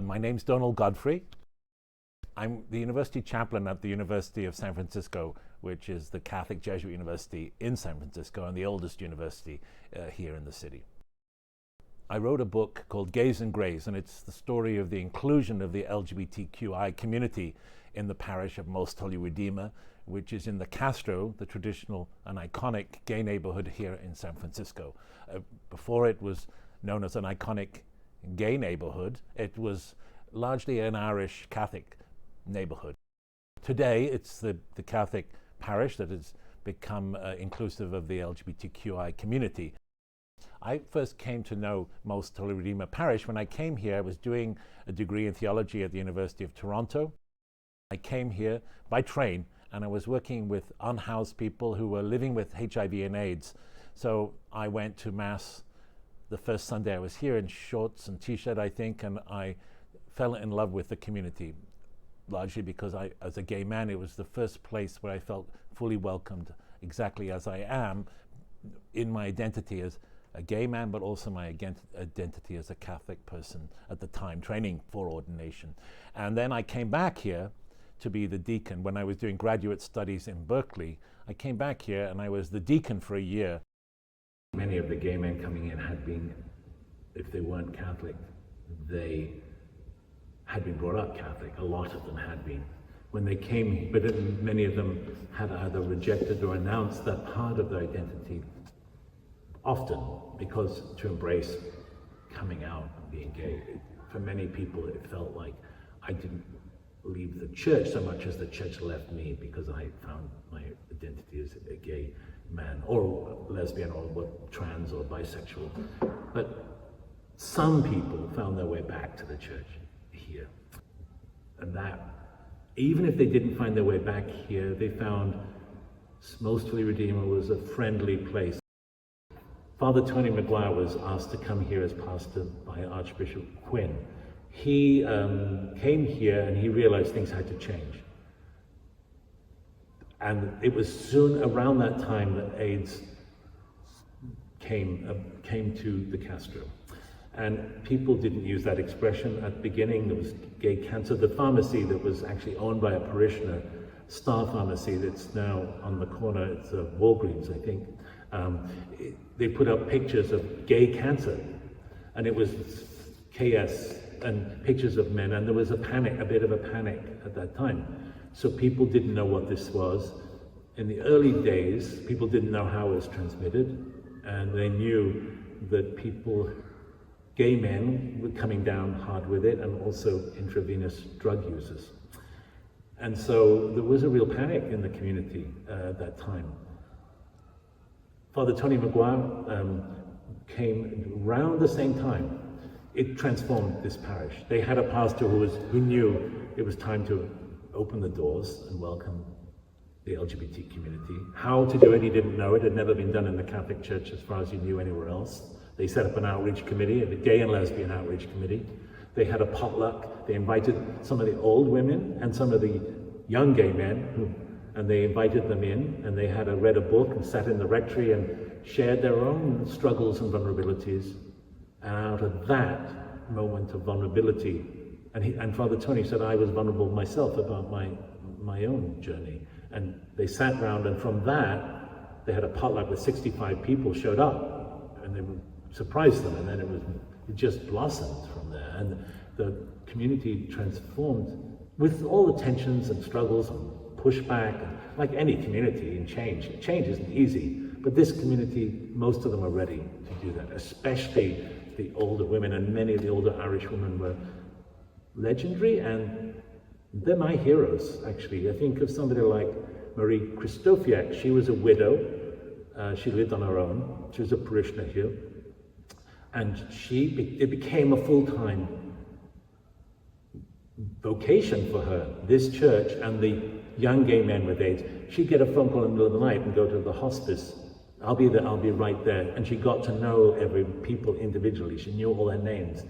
My name's Donal Godfrey. I'm the university chaplain at the University of San Francisco, which is the Catholic Jesuit university in San Francisco and the oldest university here in the city. I wrote a book called Gays and Greys, and it's the story of the inclusion of the LGBTQI community in the parish of Most Holy Redeemer, which is in the Castro, the traditional and iconic gay neighborhood here in San Francisco. Before it was known as an iconic gay neighborhood, it was largely an Irish Catholic neighborhood. Today, it's the Catholic parish that has become inclusive of the LGBTQI community. I first came to know Most Holy Redeemer Parish when I came here. I was doing a degree in theology at the University of Toronto. I came here by train, and I was working with unhoused people who were living with HIV and AIDS. So I went to Mass the first Sunday I was here in shorts and t-shirt, I think, and I fell in love with the community, largely because as a gay man, it was the first place where I felt fully welcomed exactly as I am in my identity as a gay man, but also my identity as a Catholic person at the time, training for ordination. And then I came back here to be the deacon. When I was doing graduate studies in Berkeley, I came back here and I was the deacon for a year. Many of the gay men coming in had been, if they weren't Catholic, they had been brought up Catholic. A lot of them had been. When they came, but many of them had either rejected or announced that part of their identity, often because to embrace coming out and being gay. For many people, it felt like I didn't leave the church so much as the church left me because I found my identity as a gay man or lesbian or trans or bisexual. But some people found their way back to the church here. And that, even if they didn't find their way back here, they found Most Holy Redeemer was a friendly place. Father Tony McGuire was asked to come here as pastor by Archbishop Quinn. He came here and he realized things had to change. And it was soon around that time that AIDS came to the Castro. And people didn't use that expression at the beginning. There was gay cancer. The pharmacy that was actually owned by a parishioner, Star Pharmacy, that's now on the corner, it's Walgreens, I think. They put up pictures of gay cancer, and it was KS, and pictures of men, and there was a bit of a panic at that time. So people didn't know what this was. In the early days, people didn't know how it was transmitted, and they knew that gay men were coming down hard with it, and also intravenous drug users. And so there was a real panic in the community at that time. Father Tony McGuire came around the same time. It transformed this parish. They had a pastor who knew it was time to open the doors and welcome the LGBT community. How to do it, he didn't know. It had never been done in the Catholic Church as far as he knew anywhere else. They set up an outreach committee, a gay and lesbian outreach committee. They had a potluck. They invited some of the old women and some of the young gay men, and they invited them in, and they read a book and sat in the rectory and shared their own struggles and vulnerabilities. And out of that moment of vulnerability, and Father Tony said, I was vulnerable myself about my own journey. And they sat round, and from that, they had a potluck with 65 people showed up, and they surprised them, and then it just blossomed from there. And the community transformed with all the tensions and struggles and pushback, and like any community in change. Change isn't easy, but this community, most of them are ready to do that, especially the older women, and many of the older Irish women were legendary, and they're my heroes, actually. I think of somebody like Marie Christofiak. She was a widow. She lived on her own. She was a parishioner here. And it became a full-time vocation for her, this church and the young gay men with AIDS. She'd get a phone call in the middle of the night and go to the hospice. I'll be there, I'll be right there. And she got to know every people individually. She knew all their names,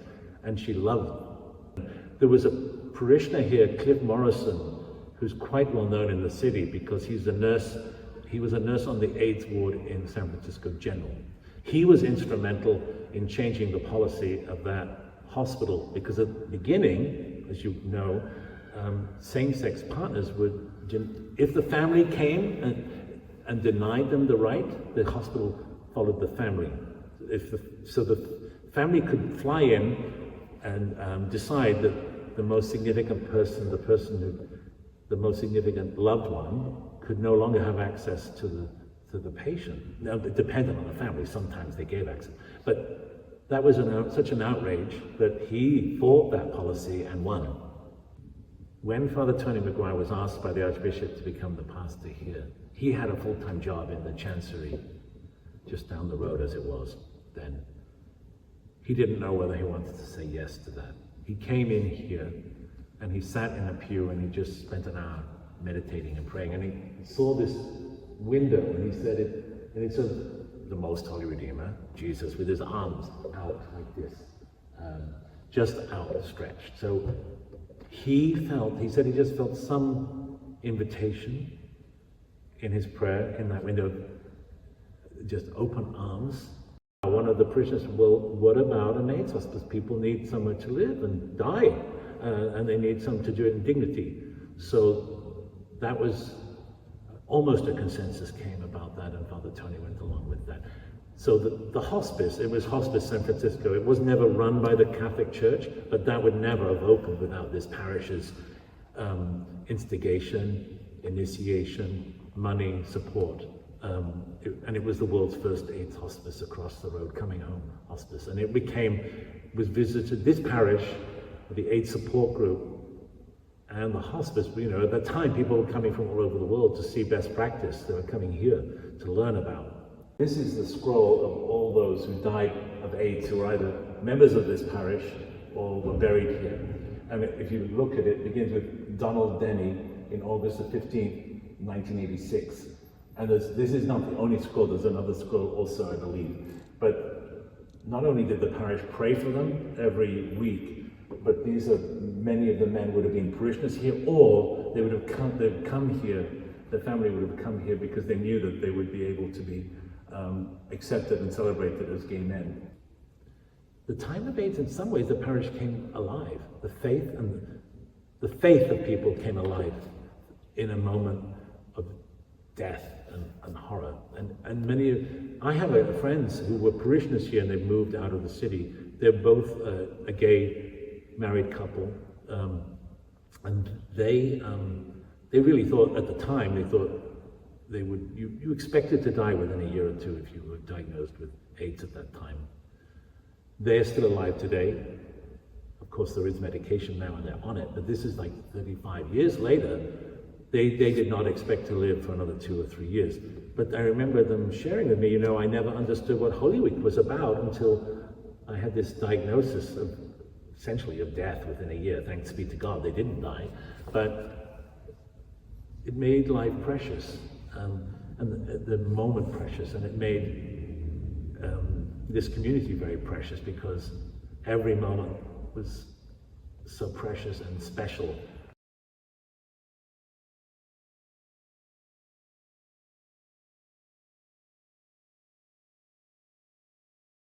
and she loved them. There was a parishioner here, Cliff Morrison, who's quite well known in the city because he's a nurse. He was a nurse on the AIDS ward in San Francisco General. He was instrumental in changing the policy of that hospital, because at the beginning, as you know, same-sex partners would, if the family came and denied them the right, the hospital followed the family. So the family could fly in and decide that the most significant person, the most significant loved one, could no longer have access to the patient. Now, it depended on the family. Sometimes they gave access, but that was such an outrage that he fought that policy and won. When Father Tony Maguire was asked by the Archbishop to become the pastor here, he had a full-time job in the Chancery, just down the road as it was then. He didn't know whether he wanted to say yes to that. He came in here and he sat in a pew and he just spent an hour meditating and praying, and he saw this window and he said it, and it said, the Most Holy Redeemer, Jesus, with his arms out like this, just outstretched. So he said he just felt some invitation in his prayer in that window, just open arms. One of the parishioners said, well, what about an AIDS hospice? People need somewhere to live and die, and they need something to do it in dignity. So that was almost a consensus came about that, and Father Tony went along with that. So the hospice, it was Hospice San Francisco. It was never run by the Catholic Church, but that would never have opened without this parish's instigation, initiation, money, support. And it was the world's first AIDS hospice across the road, Coming Home Hospice. And it was visited, this parish, the AIDS support group, and the hospice, at that time people were coming from all over the world to see best practice. They were coming here to learn about. This is the scroll of all those who died of AIDS, who were either members of this parish or were buried here. And if you look at it, it begins with Donald Denny in August the 15th, 1986. And this is not the only scroll, there's another scroll also, I believe. But not only did the parish pray for them every week, but many of the men would have been parishioners here, or they'd come here, the family would have come here because they knew that they would be able to be accepted and celebrated as gay men. The time of AIDS, in some ways, the parish came alive. The faith of people came alive in a moment of death and horror. And I have friends who were parishioners here and they moved out of the city. They're both a gay married couple, and they really thought at the time, they thought you expected to die within a year or two if you were diagnosed with AIDS at that time. They're still alive today. Of course, there is medication now and they're on it, but this is like 35 years later. They did not expect to live for another 2 or 3 years. But I remember them sharing with me, I never understood what Holy Week was about until I had this diagnosis of essentially of death within a year. Thanks be to God, they didn't die. But it made life precious, and the moment precious, and it made this community very precious, because every moment was so precious and special